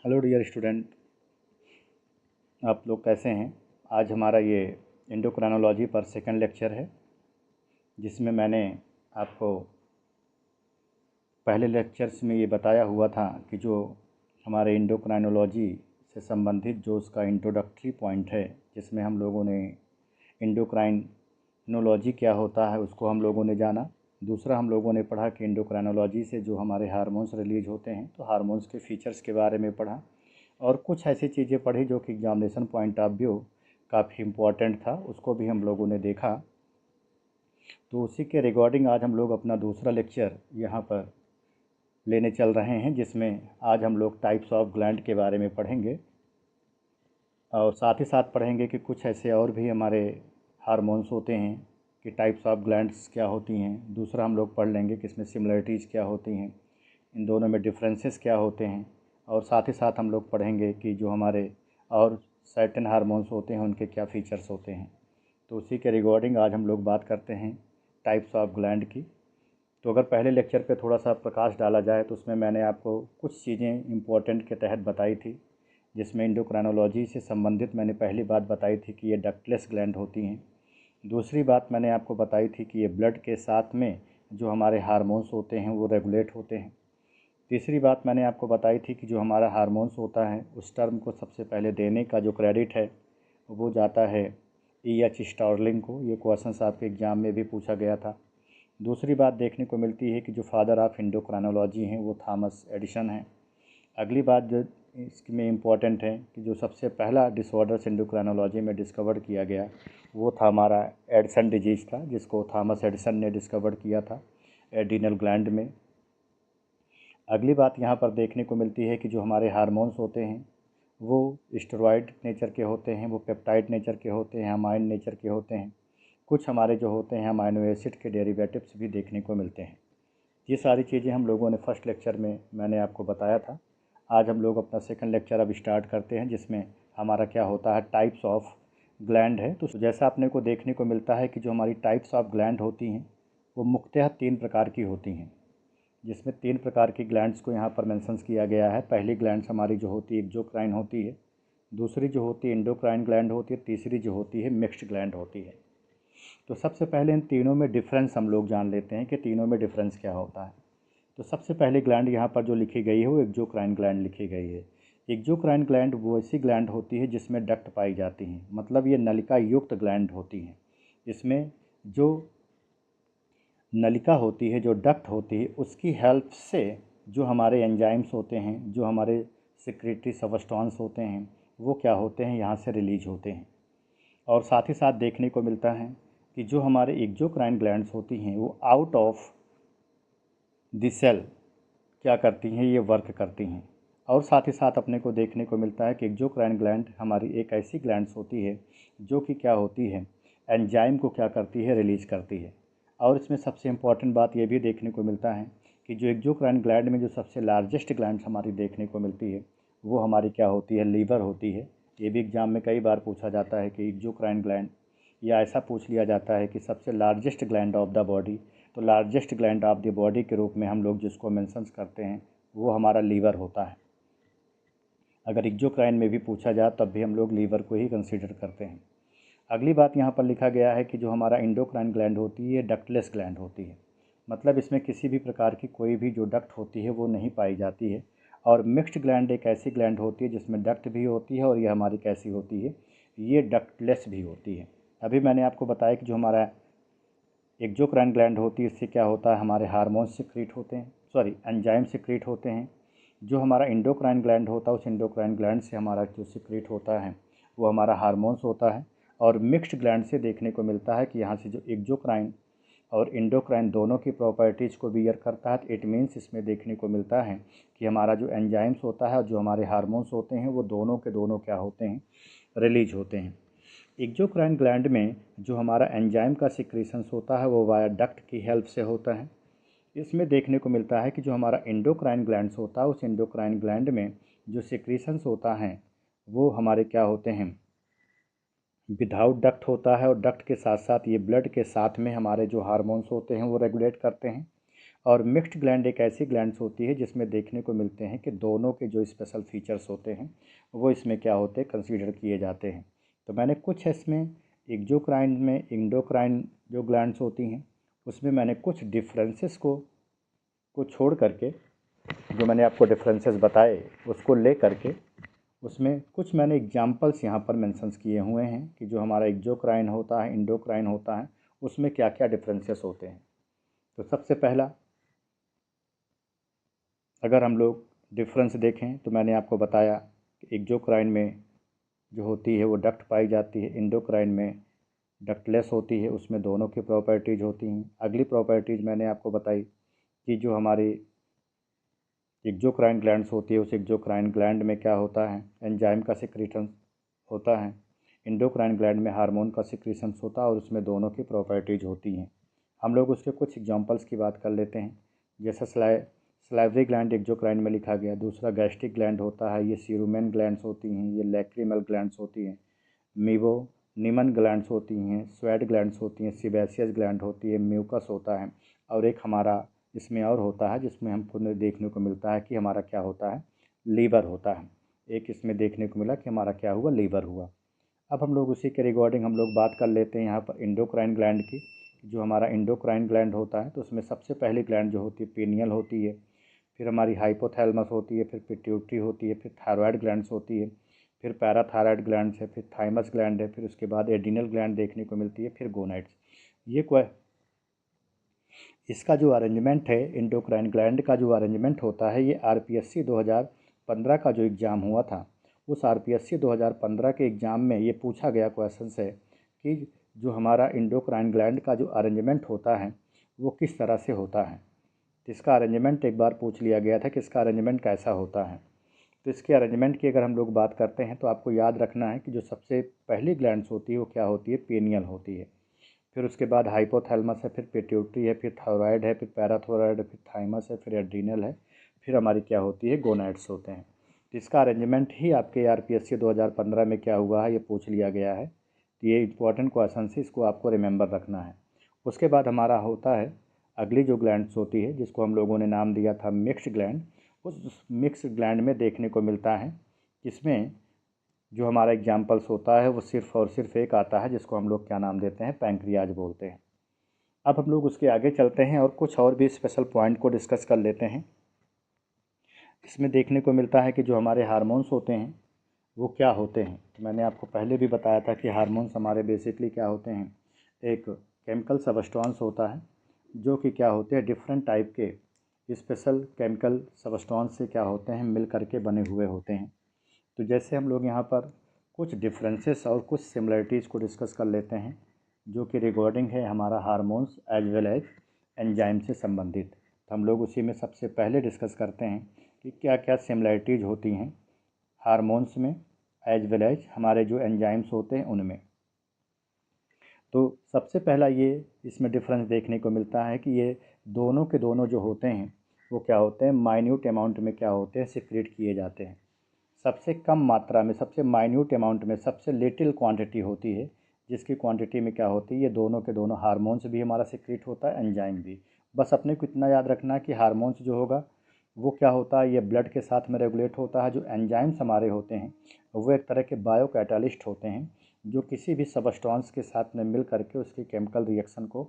Hello dear student, आप लोग कैसे हैं। आज हमारा ये एंडोक्राइनोलॉजी पर सेकंड लेक्चर है, जिसमें मैंने आपको पहले लेक्चर्स में ये बताया हुआ था कि जो हमारे एंडोक्राइनोलॉजी से संबंधित जो उसका इंट्रोडक्टरी पॉइंट है, जिसमें हम लोगों ने एंडोक्राइनोलॉजी क्या होता है उसको हम लोगों ने जाना। दूसरा हम लोगों ने पढ़ा कि एंडोक्राइनोलॉजी से जो हमारे हार्मोन्स रिलीज होते हैं, तो हार्मोन्स के फीचर्स के बारे में पढ़ा और कुछ ऐसी चीज़ें पढ़ी जो कि एग्जामिनेशन पॉइंट ऑफ व्यू काफ़ी इम्पोर्टेंट था, उसको भी हम लोगों ने देखा। तो उसी के रिगार्डिंग आज हम लोग अपना दूसरा लेक्चर यहाँ पर लेने चल रहे हैं, जिसमें आज हम लोग टाइप्स ऑफ ग्लैंड के बारे में पढ़ेंगे और साथ ही साथ पढ़ेंगे कि कुछ ऐसे और भी हमारे हार्मोन्स होते हैं कि टाइप्स ऑफ ग्लैंड्स क्या होती हैं। दूसरा हम लोग पढ़ लेंगे कि इसमें सिमिलरिटीज़ क्या होती हैं, इन दोनों में डिफरेंसेस क्या होते हैं। और साथ ही साथ हम लोग पढ़ेंगे कि जो हमारे और सर्टेन हार्मोन्स होते हैं उनके क्या फ़ीचर्स होते हैं। तो उसी के रिगार्डिंग आज हम लोग बात करते हैं टाइप्स ऑफ ग्लैंड की। तो अगर पहले लेक्चर पे थोड़ा सा प्रकाश डाला जाए तो उसमें मैंने आपको कुछ चीज़ें इम्पोर्टेंट के तहत बताई थी, जिसमें एंडोक्राइनोलॉजी से संबंधित मैंने पहली बात बताई थी कि ये डक्टलेस ग्लैंड होती हैं। दूसरी बात मैंने आपको बताई थी कि ये ब्लड के साथ में जो हमारे हार्मोन्स होते हैं वो रेगुलेट होते हैं। तीसरी बात मैंने आपको बताई थी कि जो हमारा हार्मोन्स होता है उस टर्म को सबसे पहले देने का जो क्रेडिट है वो जाता है E.H. स्टार्लिंग को। ये क्वेश्चन आपके एग्ज़ाम में भी पूछा गया था। दूसरी बात देखने को मिलती है कि जो फादर ऑफ एंडोक्राइनोलॉजी हैं वो थॉमस एडिसन हैं। अगली बात जो इसमें इम्पॉर्टेंट है कि जो सबसे पहला डिसऑर्डर्स एंडोक्राइनोलॉजी में डिस्कवर किया गया वो था हमारा एडिसन डिजीज़ था, जिसको थॉमस एडिसन ने डिस्कवर किया था एड्रिनल ग्लैंड में। अगली बात यहाँ पर देखने को मिलती है कि जो हमारे हार्मोन्स होते हैं वो स्टेरॉयड नेचर के होते हैं, वो पेप्टाइड नेचर के होते हैं, अमाइन नेचर के होते हैं। कुछ हमारे जो होते हैं अमाइनो एसिड के डेरिवेटिव्स भी देखने को मिलते हैं। ये सारी चीज़ें हम लोगों ने फर्स्ट लेक्चर में मैंने आपको बताया था। आज हम लोग अपना सेकंड लेक्चर अब स्टार्ट करते हैं, जिसमें हमारा क्या होता है टाइप्स ऑफ ग्लैंड है। तो जैसा अपने को देखने को मिलता है कि जो हमारी टाइप्स ऑफ ग्लैंड होती हैं वो मुख्यतः 3 प्रकार की होती हैं, जिसमें 3 प्रकार की ग्लैंड्स को यहाँ पर मेंशंस किया गया है। पहली ग्लैंड्स हमारी जो होती है एक्सोक्राइन होती है, दूसरी जो होती है एंडोक्राइन ग्लैंड होती है, तीसरी जो होती है मिक्स्ड ग्लैंड होती है। तो सबसे पहले इन तीनों में डिफरेंस हम लोग जान लेते हैं कि तीनों में डिफरेंस क्या होता है। तो सबसे पहले ग्लैंड यहाँ पर जो लिखी गई है वो एक्सोक्राइन ग्लैंड लिखी गई है। एक्सोक्राइन ग्लैंड वो ऐसी ग्लैंड होती है जिसमें डक्ट पाई जाती हैं, मतलब ये नलिका युक्त ग्लैंड होती हैं। इसमें जो नलिका होती है, जो डक्ट होती है, उसकी हेल्प से जो हमारे एंजाइम्स होते हैं, जो हमारे सिक्रेटरी सबस्टेंस होते हैं, वो क्या होते हैं यहाँ से रिलीज होते हैं। और साथ ही साथ देखने को मिलता है कि जो हमारे एक्सोक्राइन ग्लैंड्स होती हैं वो आउट ऑफ द सेल क्या करती हैं, ये वर्क करती हैं। और साथ ही साथ अपने को देखने को मिलता है कि एक्सोक्राइन ग्लैंड हमारी एक ऐसी ग्लैंड्स होती है जो कि क्या होती है एंजाइम को क्या करती है रिलीज करती है। और इसमें सबसे इम्पॉर्टेंट बात ये भी देखने को मिलता है कि जो एक्सोक्राइन ग्लैंड में जो सबसे लार्जेस्ट ग्लैंड्स हमारी देखने को मिलती है वो हमारी क्या होती है लीवर होती है। ये भी एग्जाम में कई बार पूछा जाता है कि एक्सोक्राइन ग्लैंड, या ऐसा पूछ लिया जाता है कि सबसे largest gland of the body. तो largest gland of the body के रूप में हम लोग जिसको मेंशंस करते हैं वो हमारा लीवर होता है। अगर एक्सोक्राइन में भी पूछा जाए तब भी हम लोग लीवर को ही कंसीडर करते हैं। अगली बात यहाँ पर लिखा गया है कि जो हमारा एंडोक्राइन ग्लैंड होती है डक्टलेस ग्लैंड होती है, मतलब इसमें किसी भी प्रकार की कोई भी जो डक्ट होती है वो नहीं पाई जाती है। और मिक्स्ड ग्लैंड एक ऐसी ग्लैंड होती है जिसमें डक्ट भी होती है और ये हमारी कैसी होती है, ये डक्टलेस भी होती है। अभी मैंने आपको बताया कि जो हमारा एक्सोक्राइन ग्लैंड होती है इससे क्या होता है हमारे हार्मोन्स सिक्रीट होते हैं, सॉरी एंजाइम सिक्रीट होते हैं। जो हमारा एंडोक्राइन ग्लैंड होता है उस एंडोक्राइन ग्लैंड से हमारा जो सिक्रीट होता है वो हमारा हार्मोन्स होता है। और मिक्स्ड ग्लैंड से देखने को मिलता है कि यहाँ से जो एक्सोक्राइन और एंडोक्राइन दोनों की प्रॉपर्टीज़ को बियर करता है। तो इट मीन्स इसमें देखने को मिलता है कि हमारा जो एंजाइम्स होता है और जो हमारे हार्मोन्स होते हैं वो दोनों के दोनों क्या होते हैं रिलीज होते हैं। एक्सोक्राइन ग्लैंड में जो हमारा एंजाइम का सिक्रीशंस होता है वो वाया डक्ट की हेल्प से होता है। इसमें देखने को मिलता है कि जो हमारा एंडोक्राइन ग्लैंड्स होता है उस एंडोक्राइन ग्लैंड में जो सिक्रीशंस होता है वो हमारे क्या होते हैं विदाउट डक्ट होता है। और डक्ट के साथ साथ ये ब्लड के साथ में हमारे जो हार्मोन्स होते हैं वो रेगुलेट करते हैं। और मिक्स्ड ग्लैंड एक ऐसी ग्लैंड्स होती है जिसमें देखने को मिलते हैं कि दोनों के जो स्पेशल फीचर्स होते हैं वो इसमें क्या होते हैं, कंसीडर किए जाते हैं। तो मैंने कुछ इसमें एक्सोक्राइन में एंडोक्राइन जो ग्लैंड्स होती हैं उसमें मैंने कुछ डिफरेंसेस को छोड़ करके, जो मैंने आपको डिफरेंसेस बताए उसको ले करके, उसमें कुछ मैंने एग्जांपल्स यहाँ पर मेंशंस किए हुए हैं कि जो हमारा एक्सोक्राइन होता है, एंडोक्राइन होता है, उसमें क्या क्या डिफरेंसेस होते हैं। तो सबसे पहला अगर हम लोग डिफरेंस देखें तो मैंने आपको बताया कि एक्सोक्राइन में जो होती है वो डक्ट पाई जाती है, एंडोक्राइन में डक्टलेस होती है, उसमें दोनों की प्रॉपर्टीज़ होती हैं। अगली प्रॉपर्टीज़ मैंने आपको बताई कि जो हमारी एक्सोक्राइन ग्लैंड्स होती है उस एक्सोक्राइन ग्लैंड में क्या होता है, एंजाइम का सिक्रीशन होता है। एंडोक्राइन ग्लैंड में हार्मोन का सिक्रीशन होता है और उसमें दोनों की प्रॉपर्टीज़ होती हैं। हम लोग उसके कुछ एग्जांपल्स की बात कर लेते हैं। जैसे सलाइवरी ग्लैंड एक्सोक्राइन में लिखा गया। दूसरा गैस्ट्रिक ग्लैंड होता है, ये सीरुमेन ग्लैंड्स होती हैं, ये लैक्रिमल ग्लैंड्स होती हैं। मीवो निमन ग्लैंड्स होती हैं, स्वेट ग्लैंड्स होती हैं, सिबेसियस ग्लैंड होती है, म्यूकस होता है। और एक हमारा इसमें और होता है जिसमें हमको देखने को मिलता है कि हमारा क्या होता है, लीवर होता है। एक इसमें देखने को मिला कि हमारा क्या हुआ, लीवर हुआ। अब हम लोग उसी के रिगार्डिंग हम लोग बात कर लेते हैं यहाँ पर एंडोक्राइन ग्लैंड की। जो हमारा एंडोक्राइन ग्लैंड होता है तो उसमें सबसे पहली ग्लैंड जो होती है पीनियल होती है, फिर हमारी हाइपोथैलेमस होती है, फिर पिट्यूटरी होती है, फिर थायराइड ग्लैंड्स होती है, फिर पैराथायराइड ग्लैंड्स है, फिर थाइमस ग्लैंड है, फिर उसके बाद एडिनल ग्लैंड देखने को मिलती है, फिर गोनाइड्स। ये इसका जो अरेंजमेंट है, एंडोक्राइन ग्लैंड का जो अरेंजमेंट होता है, ये आरपीएससी 2015 का जो एग्ज़ाम हुआ था, उस आरपीएससी 2015 के एग्ज़ाम में ये पूछा गया क्वेश्चन है कि जो हमारा एंडोक्राइन ग्लैंड का जो अरेंजमेंट होता है वो किस तरह से होता है। तो इसका अरेंजमेंट एक बार पूछ लिया गया था कि इसका अरेंजमेंट कैसा होता है। तो इसके अरेंजमेंट की अगर हम लोग बात करते हैं तो आपको याद रखना है कि जो सबसे पहली ग्लैंड्स होती है वो क्या होती है, पेनियल होती है। फिर उसके बाद हाइपोथैलेमस है, फिर पिट्यूटरी है, फिर थायराइड है, फिर पैराथायराइड है, फिर थाइमस है, फिर एड्रीनल है, फिर हमारी क्या होती है, गोनाइड्स होते हैं। तो इसका अरेंजमेंट ही आपके आरपीएससी 2015 में क्या हुआ है ये पूछ लिया गया है। तो ये इंपॉर्टेंट क्वेश्चन है, इसको आपको रिमेंबर रखना है। उसके बाद हमारा होता है अगली जो ग्लैंड्स होती है जिसको हम लोगों ने नाम दिया था मिक्स्ड ग्लैंड। उस मिक्स्ड ग्लैंड में देखने को मिलता है जिसमें जो हमारा एग्जाम्पल्स होता है वो सिर्फ़ और सिर्फ एक आता है जिसको हम लोग क्या नाम देते हैं, पैंक्रियाज बोलते हैं। अब हम लोग उसके आगे चलते हैं और कुछ और भी स्पेशल पॉइंट को डिस्कस कर लेते हैं। इसमें देखने को मिलता है कि जो हमारे हार्मोन्स होते हैं वो क्या होते हैं। तो मैंने आपको पहले भी बताया था कि हार्मोन्स हमारे बेसिकली क्या होते हैं, एक केमिकल सबस्टेंस होता है जो कि क्या होते हैं, डिफरेंट टाइप के स्पेशल केमिकल सबस्टेंस से क्या होते हैं, मिल करके बने हुए होते हैं। तो जैसे हम लोग यहाँ पर कुछ डिफरेंसेस और कुछ सिमिलरिटीज़ को डिस्कस कर लेते हैं जो कि रिगार्डिंग है हमारा hormones as well as enzyme से संबंधित। तो हम लोग उसी में सबसे पहले डिस्कस करते हैं कि क्या क्या सिमिलरिटीज़ होती हैं हार्मोन्स में एज वेल एज हमारे जो एंजाइम्स होते हैं उनमें। तो सबसे पहला ये इसमें डिफरेंस देखने को मिलता है कि ये दोनों के दोनों जो होते हैं वो क्या होते हैं, माइन्यूट अमाउंट में क्या होते हैं, सिक्रेट किए जाते हैं। सबसे कम मात्रा में, सबसे माइन्यूट अमाउंट में, सबसे लिटिल क्वांटिटी होती है जिसकी क्वांटिटी में क्या होती है, ये दोनों के दोनों हार्मोन्स भी हमारा सिक्रेट होता है, एंजाइम भी। बस अपने को इतना याद रखना है कि हार्मोन्स जो होगा वो क्या होता है, ये ब्लड के साथ में रेगुलेट होता है। जो एंजाइम्स हमारे होते हैं वो एक तरह के बायो कैटालिस्ट होते हैं जो किसी भी सबस्टेंस के साथ में मिल करके उसकी केमिकल रिएक्शन को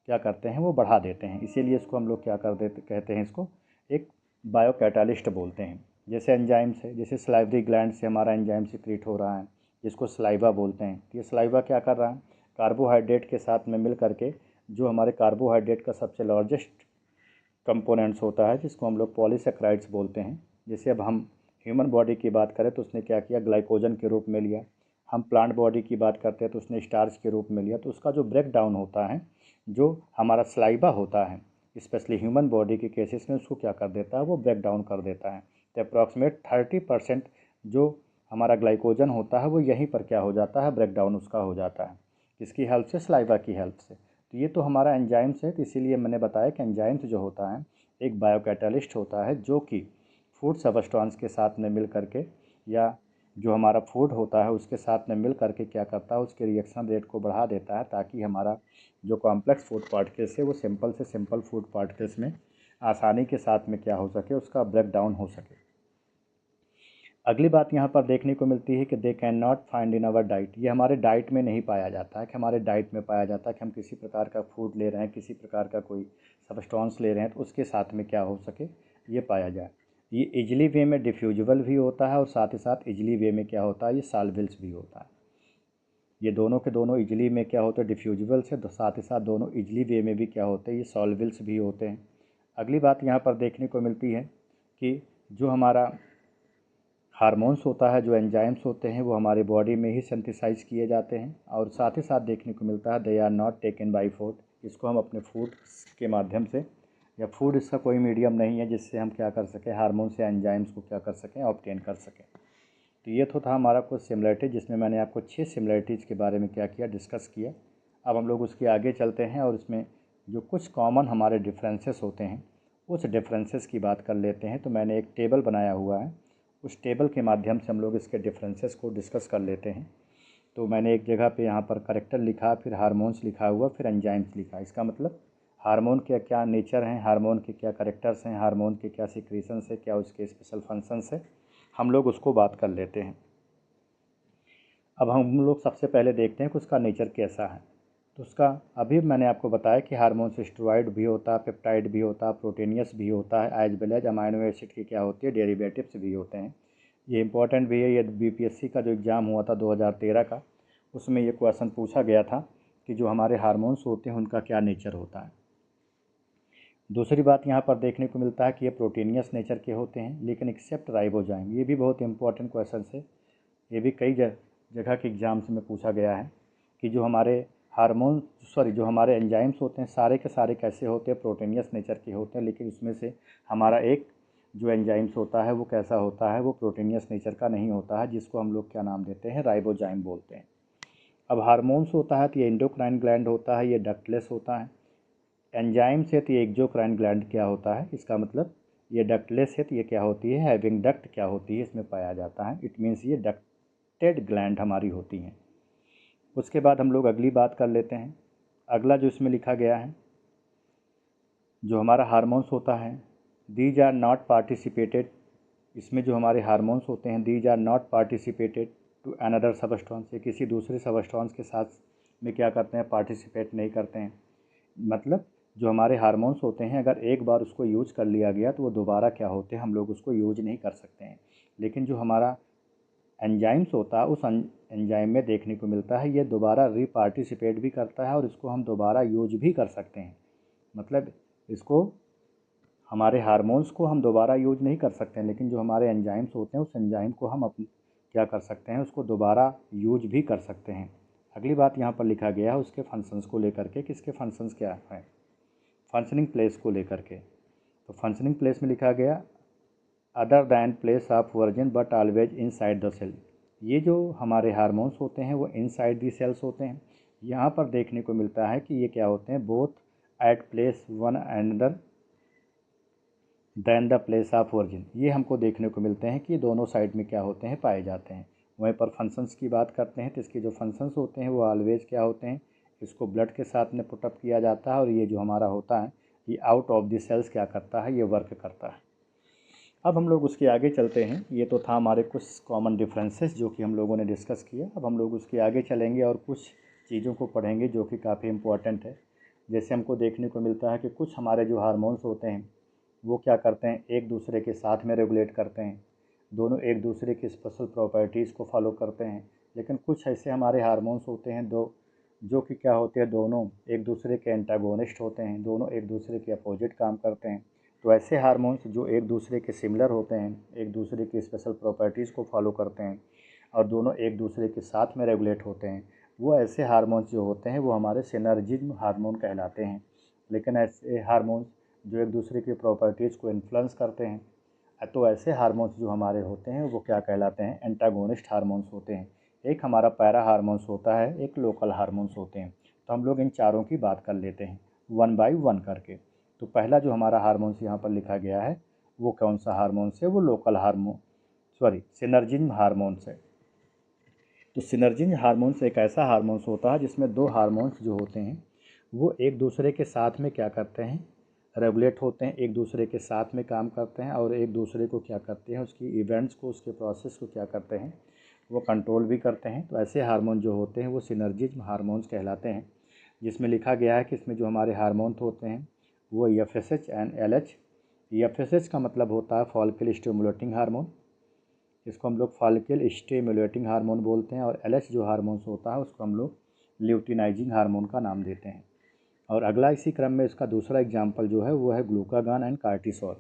क्या करते हैं, वो बढ़ा देते हैं। इसीलिए इसको हम लोग क्या कर देते कहते हैं, इसको एक बायो कैटालिस्ट बोलते हैं। जैसे एंजाइम्स है, जैसे सलाइवरी ग्लैंड से हमारा एंजाइम सिक्रीट हो रहा है जिसको सलाइवा बोलते हैं। ये सलाइवा क्या कर रहा है, कार्बोहाइड्रेट के साथ में मिल करके जो हमारे कार्बोहाइड्रेट का सबसे लार्जेस्ट कंपोनेंट्स होता है जिसको हम लोग पॉलीसेक्राइड्स बोलते हैं। जैसे अब हम ह्यूमन बॉडी की बात करें तो उसने क्या किया, ग्लाइकोजन के रूप में लिया। हम प्लांट बॉडी की बात करते हैं तो उसने स्टार्च के रूप में लिया। तो उसका जो ब्रेक डाउन होता है, जो हमारा सलाइवा होता है, स्पेशली ह्यूमन बॉडी के केसेस में उसको क्या कर देता है, वो ब्रेक डाउन कर देता है। तो अप्रॉक्सीमेट 30% जो हमारा ग्लाइकोजन होता है वो यहीं पर क्या हो जाता है, ब्रेक डाउन उसका हो जाता है। किसकी हेल्प से, सलाइवा की हेल्प से। तो ये तो हमारा एंजाइम्स है। तो इसीलिए मैंने बताया कि एंजाइम्स जो होता है एक बायोकैटालिस्ट होता है जो कि फूड सबस्टेंस के साथ में मिल करके या जो हमारा फूड होता है उसके साथ में मिल करके क्या करता है, उसके रिएक्शन रेट को बढ़ा देता है ताकि हमारा जो कॉम्प्लेक्स फूड पार्टिकल्स है वो सिंपल से सिंपल फूड पार्टिकल्स में आसानी के साथ में क्या हो सके, उसका ब्रेक डाउन हो सके। अगली बात यहाँ पर देखने को मिलती है कि they can not find in our diet. ये हमारे डाइट में नहीं पाया जाता है, कि हमारे डाइट में पाया जाता है कि हम किसी प्रकार का फूड ले रहे हैं, किसी प्रकार का कोई सब्सटेंस ले रहे हैं तो उसके साथ में क्या हो सके, ये पाया जाए। ये इजली वे में डिफ्यूजिबल भी होता है और साथ ही साथ इजली वे में क्या होता है, ये सॉल्वेबल्स भी होता है। ये दोनों के दोनों इजली में क्या होते हैं, डिफ्यूजिबल से, साथ ही साथ दोनों इजली वे में भी क्या होते हैं, ये सॉल्वेबल्स भी होते हैं। अगली बात यहाँ पर देखने को मिलती है कि जो हमारा हार्मोन्स होता है, जो एंजाइम्स होते हैं, वो हमारी बॉडी में ही सिंथेसाइज किए जाते हैं। और साथ ही साथ देखने को मिलता है they are not taken by food. इसको हम अपने फूड के माध्यम से, या फूड इसका कोई मीडियम नहीं है जिससे हम क्या कर सकें, हार्मोन्स या एंजाइम्स को क्या कर सकें, ऑब्टेन कर सकें। तो ये तो था हमारा कुछ सिमिलरिटी, जिसमें मैंने आपको 6 सिमिलरिटीज़ के बारे में क्या किया, डिस्कस किया। अब हम लोग उसके आगे चलते हैं और इसमें जो कुछ कॉमन हमारे डिफरेंसेस होते हैं उस डिफरेंसेस की बात कर लेते हैं। तो मैंने एक टेबल बनाया हुआ है, उस टेबल के माध्यम से हम लोग इसके डिफरेंसेस को डिस्कस कर लेते हैं। तो मैंने एक जगह पे यहाँ पर करेक्टर लिखा, फिर हार्मोन्स लिखा हुआ, फिर एंजाइम्स लिखा। इसका मतलब हार्मोन के क्या नेचर हैं, हार्मोन के क्या करेक्टर्स हैं, हार्मोन के क्या सिक्रीशंस है, क्या उसके स्पेशल फंक्शंस है, हम लोग उसको बात कर लेते हैं। अब हम लोग सबसे पहले देखते हैं कि उसका नेचर कैसा है। तो उसका अभी मैंने आपको बताया कि हार्मोन्स स्टेरॉइड भी होता है, पेप्टाइड भी होता है, प्रोटीनियस भी होता है, as well as amino acid की क्या होती है, डेरिवेटिव्स भी होते हैं। ये इंपॉर्टेंट भी है। ये बीपीएससी का जो एग्ज़ाम हुआ था 2013 का, उसमें ये क्वेश्चन पूछा गया था कि जो हमारे हार्मोन्स होते हैं उनका क्या नेचर होता है। दूसरी बात यहाँ पर देखने को मिलता है कि ये प्रोटीनियस नेचर के होते हैं, लेकिन एक्सेप्ट राइबोजाइम। ये भी बहुत इंपॉर्टेंट क्वेश्चन है। ये भी कई जगह के एग्ज़ाम्स में पूछा गया है कि जो हमारे जो हमारे एंजाइम्स होते हैं सारे के सारे कैसे होते हैं, प्रोटीनियस नेचर के होते हैं, लेकिन उसमें से हमारा एक जो एंजाइम्स होता है वो कैसा होता है, वो प्रोटीनियस नेचर का नहीं होता है, जिसको हम लोग क्या नाम देते हैं, राइबोजाइम बोलते हैं। अब हार्मोन्स होता है तो ये एंडोक्राइन ग्लैंड होता है, ये डक्टलेस होता है। एंजाइम से तो ये एक्सोक्राइन ग्लैंड क्या होता है, इसका मतलब ये डक्टलेस है तो ये क्या होती है, हैविंग डक्ट क्या होती है, इसमें पाया जाता है। इट मीन्स ये डक्टेड ग्लैंड हमारी होती हैं। उसके बाद हम लोग अगली बात कर लेते हैं। अगला जो इसमें लिखा गया है, जो हमारा हार्मोन्स होता है, दीज आर नॉट पार्टिसिपेटेड। इसमें जो हमारे हार्मोन्स होते हैं, these are not participated to another substance. ये किसी दूसरे सबस्टेंस के साथ में क्या करते हैं, पार्टिसिपेट नहीं करते हैं। मतलब जो हमारे हार्मोन्स होते हैं अगर एक बार उसको यूज कर लिया गया तो वो दोबारा क्या होते हैं, हम लोग उसको यूज नहीं कर सकते हैं। लेकिन जो हमारा एंजाइम्स होता है उस एंजाइम में देखने को मिलता है ये दोबारा रीपार्टिसिपेट भी करता है और इसको हम दोबारा यूज भी कर सकते हैं। मतलब इसको, हमारे हार्मोन्स को हम दोबारा यूज नहीं कर सकते हैं, लेकिन जो हमारे एंजाइम्स होते हैं उस एंजाइम को हम क्या कर सकते हैं, उसको दोबारा यूज भी कर सकते हैं। अगली बात यहाँ पर लिखा गया है उसके फंक्शंस को लेकर के, किसके फंक्शंस क्या है, फंक्शनिंग प्लेस को लेकर के। तो फंक्शनिंग प्लेस में लिखा गया other than place of origin but always inside the cell. ये जो हमारे हार्मोन्स होते हैं वो इनसाइड दी सेल्स होते हैं। यहाँ पर देखने को मिलता है कि ये क्या होते हैं, both at place one another than the place of origin. ये हमको देखने को मिलते हैं कि दोनों साइड में क्या होते हैं, पाए जाते हैं। वहीं पर फंक्शंस की बात करते हैं तो इसके जो फंक्शंस होते हैं वो ऑलवेज क्या होते हैं, इसको ब्लड के साथ में पुटअप किया जाता है और ये जो हमारा होता है ये आउट ऑफ द सेल्स क्या करता है, ये वर्क करता है। अब हम लोग उसके आगे चलते हैं। ये तो था हमारे कुछ कॉमन डिफरेंसेस जो कि हम लोगों ने डिस्कस किया। अब हम लोग उसके आगे चलेंगे और कुछ चीज़ों को पढ़ेंगे जो कि काफ़ी इम्पोर्टेंट है। जैसे हमको देखने को मिलता है कि कुछ हमारे जो हार्मोन्स होते हैं वो क्या करते हैं, एक दूसरे के साथ में रेगुलेट करते हैं, दोनों एक दूसरे की स्पेशल प्रॉपर्टीज़ को फॉलो करते हैं। लेकिन कुछ ऐसे हमारे हार्मोन्स होते हैं दो जो कि क्या होते हैं, दोनों एक दूसरे के एंटागोनिस्ट होते हैं, दोनों एक दूसरे के अपोजिट काम करते हैं। तो ऐसे हार्मोन्स जो एक दूसरे के सिमिलर होते हैं, एक दूसरे की स्पेशल प्रॉपर्टीज़ को फॉलो करते हैं और दोनों एक दूसरे के साथ में रेगुलेट होते हैं, वो ऐसे हार्मोन्स जो होते हैं वो हमारे सिनर्जिज्म हार्मोन कहलाते हैं। लेकिन ऐसे हार्मोन्स जो एक दूसरे की प्रॉपर्टीज़ को इन्फ्लुएंस करते हैं, तो ऐसे हार्मोन्स जो हमारे होते हैं वो क्या कहलाते हैं, एंटागोनिस्ट हार्मोन्स होते हैं। एक हमारा पैरा हार्मोन्स होता है, एक लोकल हार्मोन्स होते हैं। तो हम लोग इन चारों की बात कर लेते हैं वन बाय वन करके। तो पहला जो हमारा हार्मोन्स यहाँ पर लिखा गया है वो कौन सा हार्मोन्स है, वो लोकल हार्मोन सिनर्जिज्म हार्मोन्स है। तो सिनर्जिज्म हार्मोन्स एक ऐसा हार्मोन्स होता है जिसमें दो हार्मोन्स जो होते हैं वो एक दूसरे के साथ में क्या करते हैं, रेगुलेट होते हैं, एक दूसरे के साथ में काम करते हैं और एक दूसरे को क्या करते हैं, उसकी इवेंट्स को, उसके प्रोसेस को क्या करते हैं, वो कंट्रोल भी करते हैं। तो ऐसे हार्मोन जो होते हैं वो सिनर्जिज्म हार्मोन्स कहलाते हैं, जिसमें लिखा गया है कि इसमें जो हमारे हार्मोन होते हैं वो FSH एंड LH। FSH का मतलब होता है फॉलिकल स्टिमुलेटिंग हार्मोन, इसको हम लोग फॉलिकल स्टिमुलेटिंग हार्मोन बोलते हैं, और LH जो हार्मोन्स होता है उसको हम लोग ल्यूटिनाइजिंग हार्मोन का नाम देते हैं। और अगला इसी क्रम में इसका दूसरा एग्जाम्पल जो है वो है ग्लूकागान एंड कार्टिसोल।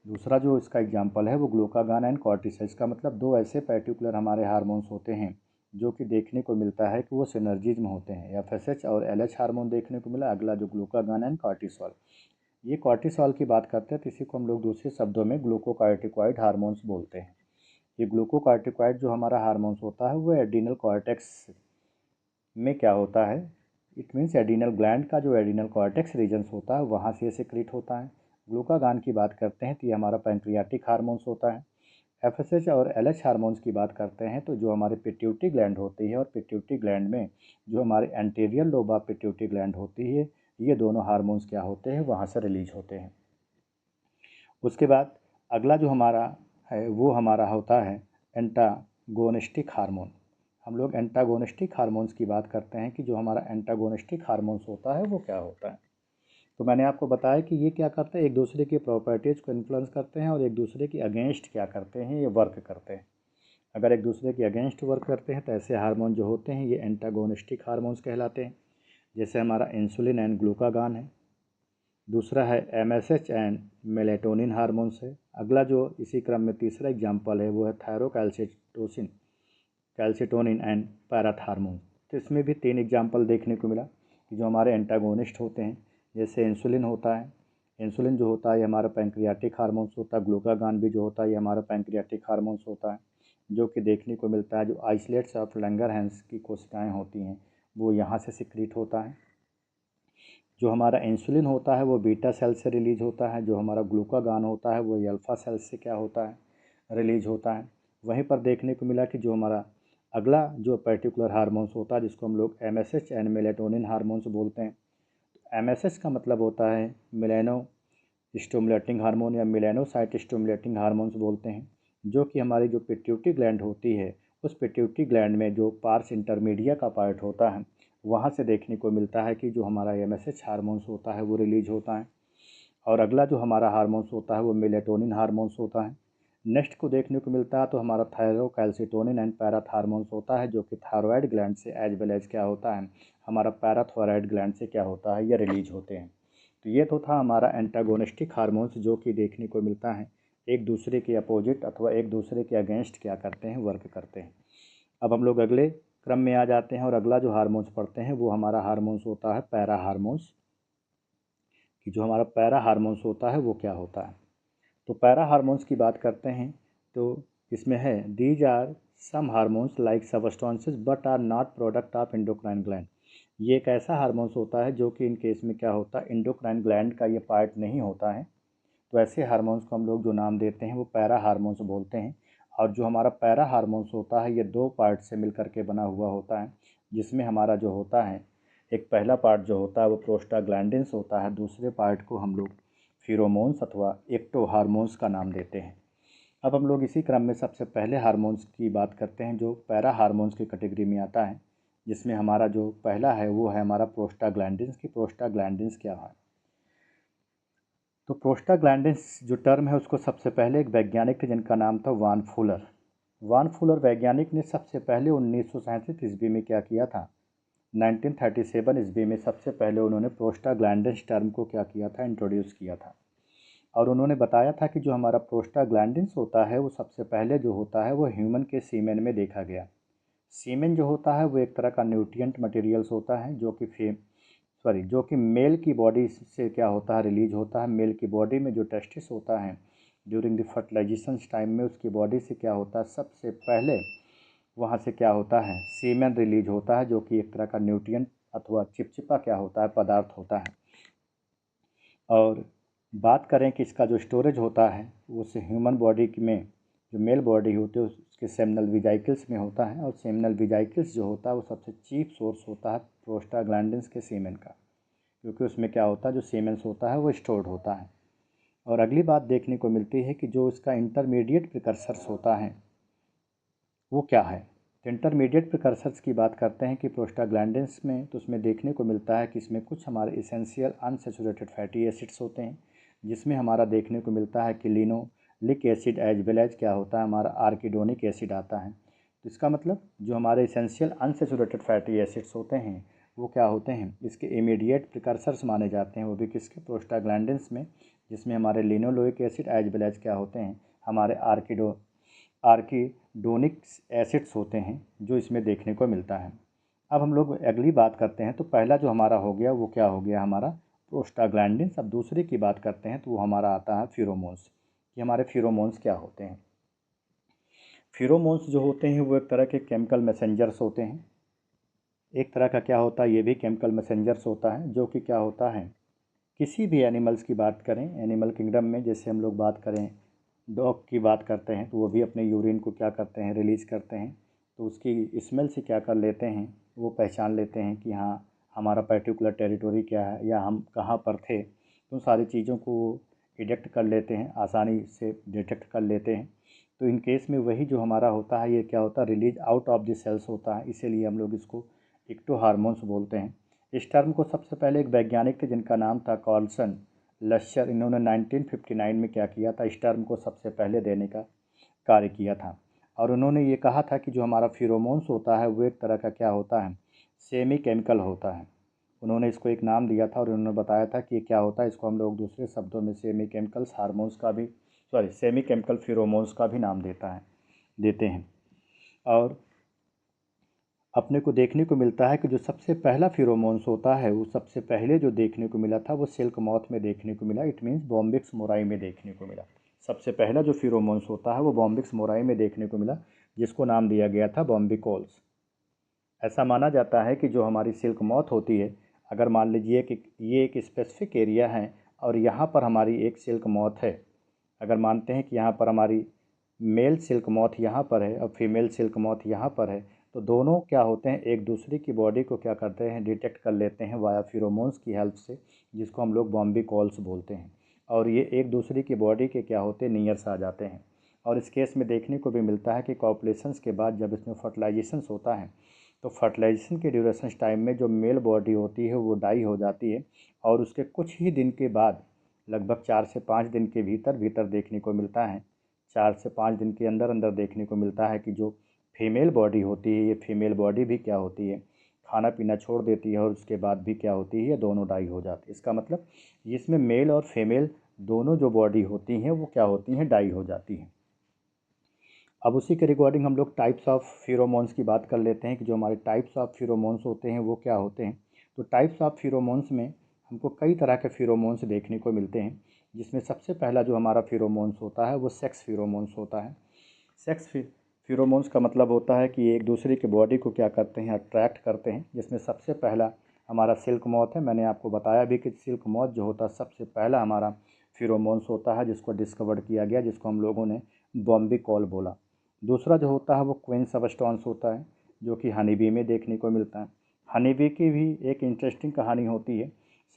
दूसरा जो इसका एग्जाम्पल है वो ग्लूकागान एंड कॉर्टिसोल। इसका मतलब दो ऐसे पर्टिकुलर हमारे हार्मोन्स होते हैं जो कि देखने को मिलता है कि वो सिनर्जिज्म होते हैं। FSH और LH हार्मोन देखने को मिला, अगला जो ग्लूकागान एंड कॉर्टिसोल। ये कॉर्टिसोल की बात करते हैं तो इसी को हम लोग दूसरे शब्दों में ग्लूकोकार्टिकॉइड हार्मोन्स बोलते हैं। ये ग्लूकोकार्टिकॉइड जो हमारा हार्मोन्स होता है वो एड्रीनल कॉर्टेक्स में क्या होता है, इट मीन्स एड्रीनल ग्लैंड का जो एड्रीनल कॉर्टेक्स रीजन्स होता है वहाँ से सिक्रीट होता है। ग्लूकागान की बात करते हैं तो ये हमारा पैंक्रियाटिक हार्मोन्स होता है। FSH और LH हार्मोन्स की बात करते हैं तो जो हमारे पिट्यूटरी ग्लैंड होती है और पिट्यूटरी ग्लैंड में जो हमारे anterior lobe of pituitary gland होती है, ये दोनों हार्मोन्स क्या होते हैं, वहाँ से रिलीज होते हैं। उसके बाद अगला जो हमारा है वो हमारा होता है एंटागोनिस्टिक हार्मोन। हम लोग एंटागोनिस्टिक हार्मोन्स की बात करते हैं कि जो हमारा एंटागोनिस्टिक हार्मोन्स होता है वो क्या होता है। तो मैंने आपको बताया कि ये क्या करते हैं, एक दूसरे की प्रॉपर्टीज़ को इन्फ्लुएंस करते हैं और एक दूसरे के अगेंस्ट क्या करते हैं, ये वर्क करते हैं। अगर एक दूसरे के अगेंस्ट वर्क करते हैं तो ऐसे हार्मोन जो होते हैं ये एंटागोनिस्टिक हार्मोन्स कहलाते हैं। जैसे हमारा इंसुलिन एंड ग्लूकागान है। दूसरा है MSH एंड मेलेटोनिन हार्मोन्स है। अगला जो इसी क्रम में तीसरा एग्जाम्पल है वो है थायरोकैल्सिटोसिन, कैल्सिटोनिन एंड पैराथ हार्मोन। तो इसमें भी तीन एग्जाम्पल देखने को मिला कि जो हमारे एंटागोनिस्ट होते हैं, जैसे इंसुलिन होता है। इंसुलिन जो होता है ये हमारा पैंक्रियाटिक हार्मोन्स होता है। ग्लूकागान भी जो होता है ये हमारा पैंक्रियाटिक हार्मोन्स होता है, जो कि देखने को मिलता है जो आइसलेट्स ऑफ लंगरहैंस की कोशिकाएँ होती हैं वो यहाँ से सिक्रीट होता है। जो हमारा इंसुलिन होता है वो बीटा सेल से रिलीज होता है, जो हमारा ग्लूकागान होता है वो अल्फा सेल से क्या होता है, रिलीज होता है। वहीं पर देखने को मिला कि जो हमारा अगला जो पर्टिकुलर हार्मोन्स होता है जिसको हम लोग MSH एंड मेलेटोनिन हार्मोन्स बोलते हैं। MSH का मतलब होता है मिलेनो स्टिमुलेटिंग हार्मोन या मिलेनोसाइट स्टिमुलेटिंग हार्मोन्स बोलते हैं, जो कि हमारी जो पिट्यूटरी ग्लैंड होती है उस पिट्यूटरी ग्लैंड में जो पार्स इंटरमीडिया का पार्ट होता है वहाँ से देखने को मिलता है कि जो हमारा MSH हार्मोन्स होता है वो रिलीज होता है। और अगला जो हमारा हार्मोन्स होता है वो मेलेटोनिन हार्मोन्स होता है। नेक्स्ट को देखने को मिलता है तो हमारा थायरोकैल्सिटोनिन एंड पैराथ हार्मोन्स होता है, जो कि थायरॉयड ग्लैंड से एज वेल एज क्या होता है, हमारा पैराथायरॉयड ग्लैंड से क्या होता है, ये रिलीज होते हैं। तो ये तो था हमारा एंटागोनिस्टिक हार्मोन्स, जो कि देखने को मिलता है एक दूसरे के अपोजिट अथवा एक दूसरे के अगेंस्ट क्या करते हैं, वर्क करते हैं। अब हम लोग अगले क्रम में आ जाते हैं और अगला जो हार्मोन्स पढ़ते हैं वो हमारा हार्मोन्स होता है पैरा हार्मोन्स, कि जो हमारा पैरा हार्मोन्स होता है वो क्या होता है। तो पैरा हार्मोन्स की बात करते हैं तो इसमें है these are some hormones like substances but are not product of endocrine gland. ये एक ऐसा हार्मोन्स होता है जो कि इन केस में क्या होता है, एंडोक्राइन ग्लैंड का ये पार्ट नहीं होता है। तो ऐसे हार्मोन्स को हम लोग जो नाम देते हैं वो पैरा हार्मोन्स बोलते हैं। और जो हमारा पैरा हार्मोन्स होता है ये दो पार्ट से मिल करके बना हुआ होता है, जिसमें हमारा जो होता है एक पहला पार्ट जो होता है वो प्रोस्टाग्लैंडिन्स होता है, दूसरे पार्ट को हम लोग फिरोमोन्स अथवा एक्टो हार्मोन्स का नाम देते हैं। अब हम लोग इसी क्रम में सबसे पहले हार्मोन्स की बात करते हैं जो पैरा हार्मोन्स की कैटेगरी में आता है, जिसमें हमारा जो पहला है वो है हमारा प्रोस्टाग्लैंडिन्स की। प्रोस्टाग्लैंडिन्स क्या है, तो प्रोस्टाग्लैंडिन्स जो टर्म है उसको सबसे पहले एक वैज्ञानिक थे जिनका नाम था वान फुलर। वान फुलर वैज्ञानिक ने सबसे पहले 1937 ईस्वी में क्या किया था, 1937 ईस्वी में सबसे पहले उन्होंने प्रोस्टाग्लैंडिन्स टर्म को क्या किया था, इंट्रोड्यूस किया था। और उन्होंने बताया था कि जो हमारा प्रोस्टाग्लैंडिन्स होता है वो सबसे पहले जो होता है वो ह्यूमन के सीमेन में देखा गया। सीमेन जो होता है वो एक तरह का न्यूट्रिएंट मटेरियल्स होता है जो कि मेल की बॉडी से क्या होता है, रिलीज होता है। मेल की बॉडी में जो टेस्टिस होता है ड्यूरिंग द फर्टिलाइजेशन टाइम में उसकी बॉडी से क्या होता है, सबसे पहले वहाँ से क्या होता है, सीमेन रिलीज होता है, जो कि एक तरह का न्यूट्रिएंट अथवा चिपचिपा क्या होता है, पदार्थ होता है। और बात करें कि इसका जो स्टोरेज होता है वो से ह्यूमन बॉडी में जो मेल बॉडी होती है उसके सेमिनल विजाइकल्स में होता है, और सेमिनल विजाइकल्स जो होता है वो सबसे चीप सोर्स होता है प्रोस्टाग्लैंडिन्स के सीमेन का, क्योंकि उसमें क्या होता है, जो सीमेंस होता है वो स्टोर्ड होता है। और अगली बात देखने को मिलती है कि जो इसका इंटरमीडिएट प्रिकर्सर्स होता है वो क्या है। तो इंटरमीडिएट प्रिकर्सर्स की बात करते हैं कि प्रोस्टाग्लैंडिन्स में, तो उसमें देखने को मिलता है कि इसमें कुछ हमारे इसेंशियल अनसैचुरेटेड फैटी एसिड्स होते हैं, जिसमें हमारा देखने को मिलता है कि linoleic acid as well as क्या होता है, हमारा आर्किडोनिक एसिड आता है। तो इसका मतलब जो हमारे इसेंशियल अनसैचुरेटेड फैटी एसिड्स होते हैं वो क्या होते हैं, इसके इमीडिएट प्रिकर्सर्स माने जाते हैं, वो भी किसके, प्रोस्टाग्लैंडिन्स में, जिसमें हमारे लिनोलोइक एसिड एज वेल एज क्या होते हैं, हमारे आर्किडोनिक एसिड्स होते हैं, जो इसमें देखने को मिलता है। अब हम लोग अगली बात करते हैं, तो पहला जो हमारा हो गया वो क्या हो गया, हमारा प्रोस्टाग्लैंडिन्स। अब दूसरे की बात करते हैं तो वो हमारा आता है फिरोमोन्स, कि हमारे फिरोमोन्स क्या होते हैं। फिरोमोन्स जो होते हैं वो एक तरह के केमिकल मैसेंजर्स होते हैं। एक तरह का क्या होता है, ये भी केमिकल मैसेंजर्स होता है, जो कि क्या होता है, किसी भी एनिमल्स की बात करें, एनिमल किंगडम में जैसे हम लोग बात करें डॉग की बात करते हैं, तो वो भी अपने यूरिन को क्या करते हैं, रिलीज़ करते हैं। तो उसकी स्मेल से क्या कर लेते हैं, वो पहचान लेते हैं कि हाँ हमारा पर्टिकुलर टेरिटोरी क्या है या हम कहाँ पर थे। तो सारी चीज़ों को डिटेक्ट कर लेते हैं, आसानी से डिटेक्ट कर लेते हैं। तो इन केस में वही जो हमारा होता है, ये क्या होता है, release out of the cells होता है, इसीलिए हम लोग इसको इक्टो हार्मोन्स बोलते हैं। इस टर्म को सबसे पहले एक वैज्ञानिक थे जिनका नाम था कार्लसन लश्यर, इन्होंने 1959 में क्या किया था, इस टर्म को सबसे पहले देने का कार्य किया था। और उन्होंने ये कहा था कि जो हमारा फिरोमोन्स होता है वो एक तरह का क्या होता है, सेमी केमिकल होता है। उन्होंने इसको एक नाम दिया था और उन्होंने बताया था कि ये क्या होता है, इसको हम लोग दूसरे शब्दों में सेमी केमिकल्स हार्मोन्स का भी, सेमी केमिकल फिरोमोन्स का भी नाम देते हैं। और अपने को देखने को मिलता है कि जो सबसे पहला फिरोमोन्स होता है वो सबसे पहले जो देखने को मिला था वो सिल्क मॉथ में देखने को मिला, इट मीन्स बॉम्बिक्स मोराई में देखने को मिला। सबसे पहला जो फिरोमोन्स होता है वो बॉम्बिक्स मोराई में देखने को मिला, जिसको नाम दिया गया था बॉम्बिकोल्स। ऐसा माना जाता है कि जो हमारी सिल्क मॉथ होती है, अगर मान लीजिए कि ये एक स्पेसिफिक एरिया है और यहाँ पर हमारी एक सिल्क मॉथ है, अगर मानते हैं कि यहाँ पर हमारी मेल सिल्क मॉथ यहाँ पर है और फीमेल सिल्क मॉथ यहाँ पर है, तो दोनों क्या होते हैं, एक दूसरे की बॉडी को क्या करते हैं, डिटेक्ट कर लेते हैं वाया फिरोमोन्स की हेल्प से, जिसको हम लोग बॉम्बी कॉल्स बोलते हैं। और ये एक दूसरे की बॉडी के क्या होते हैं, नियर्स आ जाते हैं। और इस केस में देखने को भी मिलता है कि कॉपुलेशंस के बाद जब इसमें फर्टिलाइजेशंस होता है, तो फर्टिलाइजेशन के ड्यूरेशन टाइम में जो मेल बॉडी होती है वो डाई हो जाती है, और उसके कुछ ही दिन के बाद, लगभग 4 से 5 दिन के भीतर भीतर देखने को मिलता है, 4 से 5 दिन के अंदर अंदर देखने को मिलता है कि जो फीमेल बॉडी होती है, ये फीमेल बॉडी भी क्या होती है, खाना पीना छोड़ देती है और उसके बाद भी क्या होती है, ये दोनों डाई हो जाती है। इसका मतलब इसमें मेल और फीमेल दोनों जो बॉडी होती हैं वो क्या होती हैं, डाई हो जाती हैं। अब उसी के रिगार्डिंग हम लोग टाइप्स ऑफ फिरोमोन्स की बात कर लेते हैं कि जो हमारे टाइप्स ऑफ फिरोमोन्स होते हैं वो क्या होते हैं। तो टाइप्स ऑफ फिरोमोन्स में हमको कई तरह के फिरोमोन्स देखने को मिलते हैं, जिसमें सबसे पहला जो हमारा फिरोमोन्स होता है वो सेक्स फिरोमोन्स होता है। सेक्स फिरोमोन्स का मतलब होता है कि एक दूसरे के बॉडी को क्या करते हैं, अट्रैक्ट करते हैं, जिसमें सबसे पहला हमारा सिल्क मॉथ है। मैंने आपको बताया भी कि सिल्क मॉथ जो होता है सबसे पहला हमारा फिरोमोन्स होता है जिसको डिस्कवर किया गया, जिसको हम लोगों ने बॉम्बी कॉल बोला। दूसरा जो होता है वो क्वीन सबस्टांस होता है, जो कि हनी बी में देखने को मिलता है। हनी बी की भी एक इंटरेस्टिंग कहानी होती है।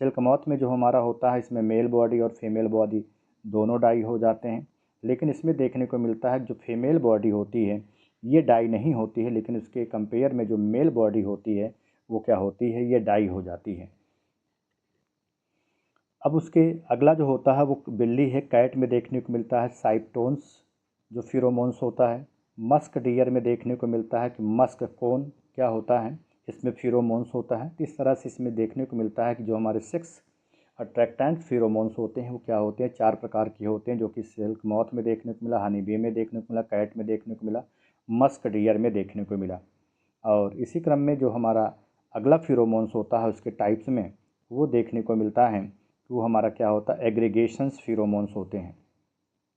सिल्क मॉथ में जो हमारा होता है, इसमें मेल बॉडी और फीमेल बॉडी दोनों डाई हो जाते हैं, लेकिन इसमें देखने को मिलता है जो फीमेल बॉडी होती है ये डाई नहीं होती है, लेकिन उसके कंपेयर में जो मेल बॉडी होती है वो क्या होती है, ये डाई हो जाती है। अब उसके अगला जो होता है वो बिल्ली है, कैट में देखने को मिलता है साइटोन्स जो फिरोमोन्स होता है। मस्क डियर में देखने को मिलता है कि मस्क कौन क्या होता है, इसमें फिरोमोन्स होता है। तो इस तरह से इसमें देखने को मिलता है कि जो हमारे सेक्स अट्रैक्टेंट फिरोमोन्स होते हैं वो क्या होते हैं, 4 प्रकार के होते हैं, जो कि सिल्क मॉथ में देखने को मिला, हनी बी में देखने को मिला, कैट में देखने को मिला, मस्क डियर में देखने को मिला। और इसी क्रम में जो हमारा अगला फिरोमोन्स होता है उसके टाइप्स में वो देखने को मिलता है कि वो हमारा क्या होता है, एग्रीगेशंस फिरोमोन्स होते हैं,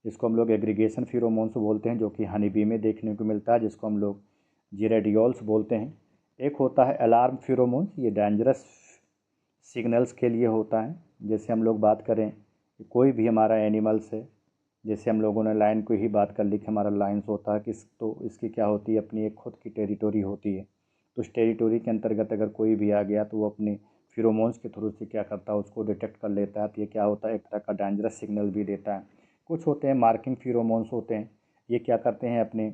जिसको हम लोग एग्रीगेशन फिरोमोन्स बोलते हैं, जो कि हनी बी में देखने को मिलता है, जिसको हम लोग जिरेडियोल्स बोलते हैं। एक होता है अलार्म फिरोमोन्स, ये डेंजरस सिग्नल्स के लिए होता है। जैसे हम लोग बात करें कि कोई भी हमारा एनिमल्स है, जैसे हम लोगों ने लाइन को ही बात कर ली कि हमारा लाइन्स होता है किस, तो इसकी क्या होती है, अपनी एक खुद की टेरिटोरी होती है। तो उस टेरिटोरी के अंतर्गत अगर कोई भी आ गया तो वो अपनी फिरोमोन्स के थ्रू से क्या करता है, उसको डिटेक्ट कर लेता है। तो ये क्या होता है, एक तरह का डेंजरस सिग्नल भी देता है। कुछ होते हैं मार्किंग फिरोमोन्स होते हैं, ये क्या करते हैं, अपने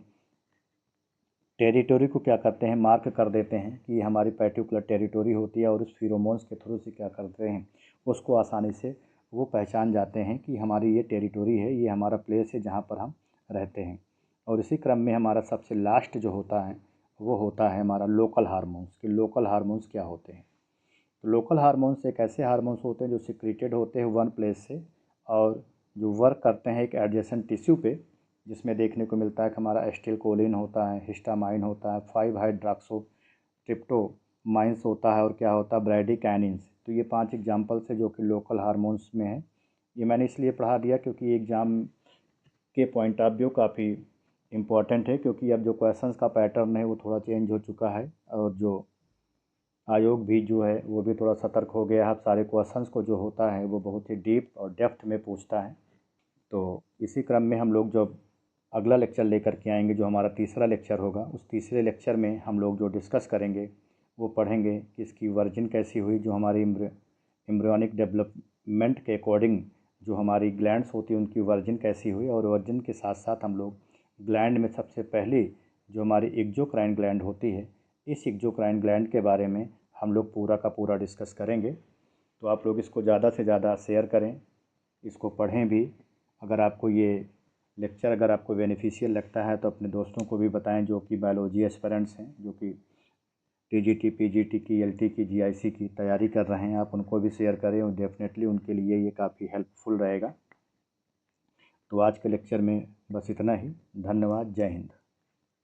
टेरिटोरी को क्या करते हैं, मार्क कर देते हैं कि ये हमारी पर्टिकुलर टेरिटोरी होती है, और उस फिरोमोन्स के थ्रू से क्या करते हैं, उसको आसानी से वो पहचान जाते हैं कि हमारी ये टेरिटोरी है, ये हमारा प्लेस है जहाँ पर हम रहते हैं। और इसी क्रम में हमारा सबसे लास्ट जो होता है वो होता है हमारा लोकल हार्मोन्स। कि लोकल हार्मोन्स क्या होते हैं। तो लोकल हार्मोन्स एक ऐसे हार्मोन्स होते हैं जो सिक्रीटेड होते हैं वन प्लेस से, और जो वर्क करते हैं एक एडजेसेंट टिश्यू पे, जिसमें देखने को मिलता है कि हमारा एस्टिलकोलिन होता है, हिस्टामाइन होता है, 5 हाइड्रॉक्सो ट्रिप्टोमाइंस होता है, और क्या होता है, ब्रैडिकाइनिन्स। तो ये 5 एग्जाम्पल्स है जो कि लोकल हार्मोन्स में है। ये मैंने इसलिए पढ़ा दिया क्योंकि एग्ज़ाम के पॉइंट ऑफ व्यू काफ़ी इम्पॉर्टेंट है, क्योंकि अब जो क्वेश्चंस का पैटर्न है वो थोड़ा चेंज हो चुका है, और जो आयोग भी जो है वो भी थोड़ा सतर्क हो गया है। अब सारे क्वेश्चंस को जो होता है वो बहुत ही डीप और डेप्थ में पूछता है। तो इसी क्रम में हम लोग जब अगला लेक्चर लेकर के आएंगे, जो हमारा तीसरा लेक्चर होगा, उस तीसरे लेक्चर में हम लोग जो डिस्कस करेंगे वो पढ़ेंगे कि इसकी वर्जिन कैसी हुई, जो हमारी एम्ब्रियोनिक डेवलपमेंट के अकॉर्डिंग जो हमारी ग्लैंड्स होती हैं उनकी वर्जिन कैसी हुई। और वर्जिन के साथ साथ हम लोग ग्लैंड में सबसे पहली जो हमारी एक्सोक्राइन ग्लैंड होती है, इस एक्सोक्राइन ग्लैंड के बारे में हम लोग पूरा का पूरा डिस्कस करेंगे। तो आप लोग इसको ज़्यादा से ज़्यादा शेयर करें, इसको पढ़ें भी। अगर आपको ये लेक्चर अगर आपको बेनिफिशियल लगता है तो अपने दोस्तों को भी बताएं जो कि बायोलॉजी एस्पिरेंट्स हैं, जो कि टीजीटी, पीजीटी की, एलटी की, जीआईसी की तैयारी कर रहे हैं। आप उनको भी शेयर करें, और डेफिनेटली उनके लिए ये काफ़ी हेल्पफुल रहेगा। तो आज के लेक्चर में बस इतना ही। धन्यवाद। जय हिंद।